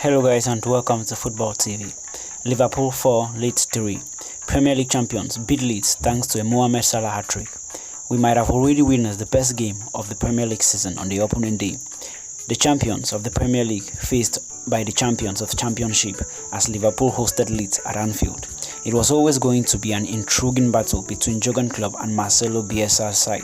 Hello guys and welcome to Football TV. Liverpool 4, Leeds 3. Premier League champions beat Leeds thanks to a Mohamed Salah hat-trick. We might have already witnessed the best game of the Premier League season on the opening day. The champions of the Premier League faced by the champions of Championship as Liverpool hosted Leeds at Anfield. It was always going to be an intriguing battle between Jurgen Klopp and Marcelo Bielsa's side.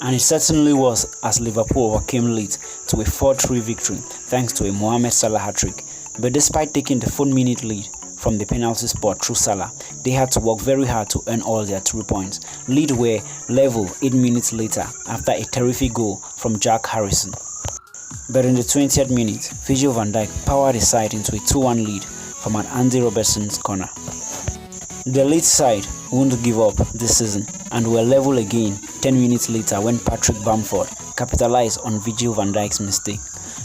And it certainly was, as Liverpool overcame Leeds to a 4-3 victory thanks to a Mohamed Salah hat-trick. But despite taking the 4-minute lead from the penalty spot through Salah, they had to work very hard to earn all their 3 points. Leeds were level 8 minutes later after a terrific goal from Jack Harrison. But in the 20th minute, Virgil van Dijk powered his side into a 2-1 lead from an Andy Robertson's corner. The Leeds side won't give up this season and were level again 10 minutes later when Patrick Bamford capitalized on Virgil van Dijk's mistake.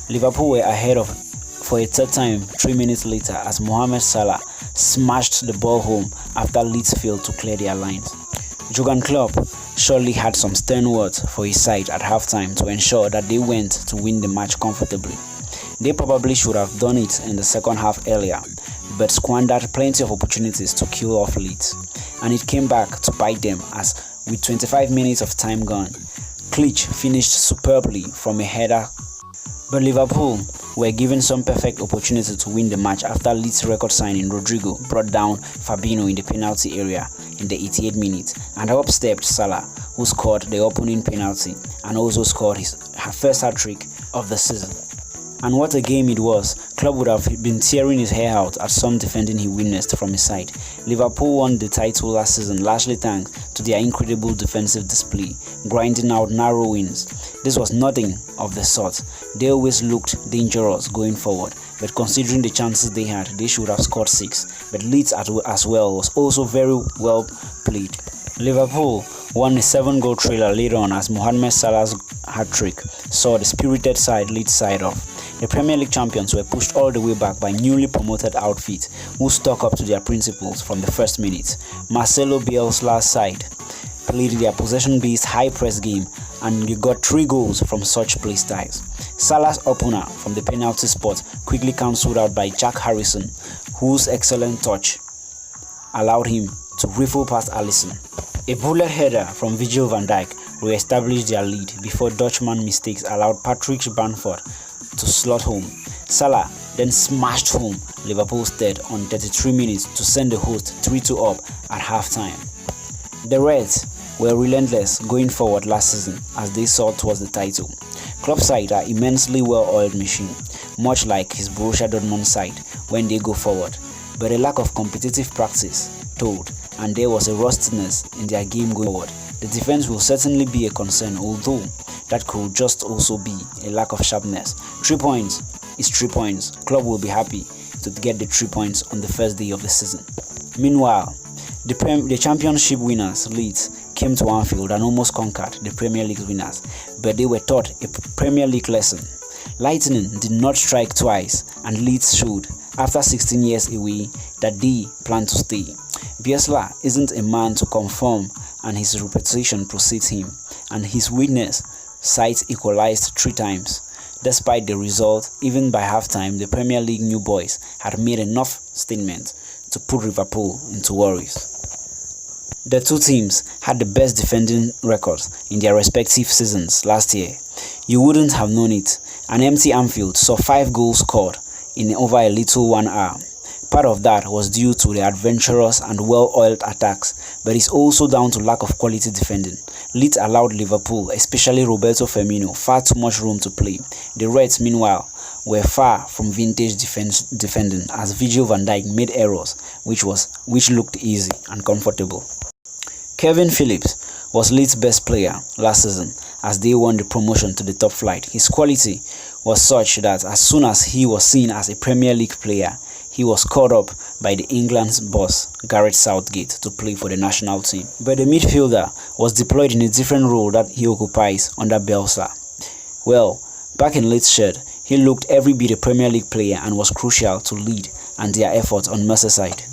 Liverpool were ahead for a third time 3 minutes later as Mohamed Salah smashed the ball home after Leeds failed to clear their lines. Jurgen Klopp surely had some stern words for his side at halftime to ensure that they went to win the match comfortably. They probably should have done it in the second half earlier, but squandered plenty of opportunities to kill off Leeds, and it came back to bite them as, with 25 minutes of time gone, Klitsch finished superbly from a header. But Liverpool were given some perfect opportunity to win the match after Leeds record signing Rodrigo brought down Fabinho in the penalty area in the 88th minute, and up stepped Salah, who scored the opening penalty and also scored his first hat-trick of the season. And what a game it was. Klopp would have been tearing his hair out at some defending he witnessed from his side. Liverpool won the title last season largely thanks to their incredible defensive display, grinding out narrow wins. This was nothing of the sort. They always looked dangerous going forward, but considering the chances they had, they should have scored 6. But Leeds as well was also very well played. Liverpool won a 7-goal trailer later on as Mohamed Salah's hat-trick saw the spirited side Leeds side off. The Premier League champions were pushed all the way back by newly promoted outfit who stuck up to their principles from the first minute. Marcelo Bielsa's side played their possession-based high-press game and they got 3 goals from such play styles. Salah's opener from the penalty spot quickly cancelled out by Jack Harrison, whose excellent touch allowed him to rifle past Alisson. A bullet header from Virgil van Dijk re-established their lead before Dutchman mistakes allowed Patrick Bamford to slot home. Salah then smashed home Liverpool's third on 33 minutes to send the host 3-2 up at halftime. The Reds were relentless going forward last season as they sought towards the title. Klopp's side are immensely well-oiled machine, much like his Borussia Dortmund side when they go forward, but a lack of competitive practice told, and there was a rustiness in their game going forward. The defense will certainly be a concern, although that could just also be a lack of sharpness. 3 points is 3 points. Klopp will be happy to get the 3 points on the first day of the season. Meanwhile, the championship winners, Leeds, came to Anfield and almost conquered the Premier League winners, but they were taught a Premier League lesson. Lightning did not strike twice, and Leeds showed, after 16 years away, that they plan to stay. Bielsa isn't a man to conform, and his reputation precedes him, and his weakness sides equalized 3 times. Despite the result, even by halftime, the Premier League new boys had made enough statement to put Liverpool into worries. The two teams had the best defending records in their respective seasons last year. You wouldn't have known it. An empty Anfield saw 5 goals scored in over a little 1 hour. Part of that was due to the adventurous and well-oiled attacks, but it's also down to lack of quality defending. Leeds allowed Liverpool, especially Roberto Firmino, far too much room to play. The Reds, meanwhile, were far from vintage defending as Virgil van Dijk made errors which looked easy and comfortable. Kevin Phillips was Leeds' best player last season as they won the promotion to the top flight. His quality was such that as soon as he was seen as a Premier League player, he was called up by the England's boss, Gareth Southgate, to play for the national team. But the midfielder was deployed in a different role that he occupies under Bielsa. Well, back in Leeds' shed, he looked every bit a Premier League player and was crucial to Leeds and their efforts on Merseyside.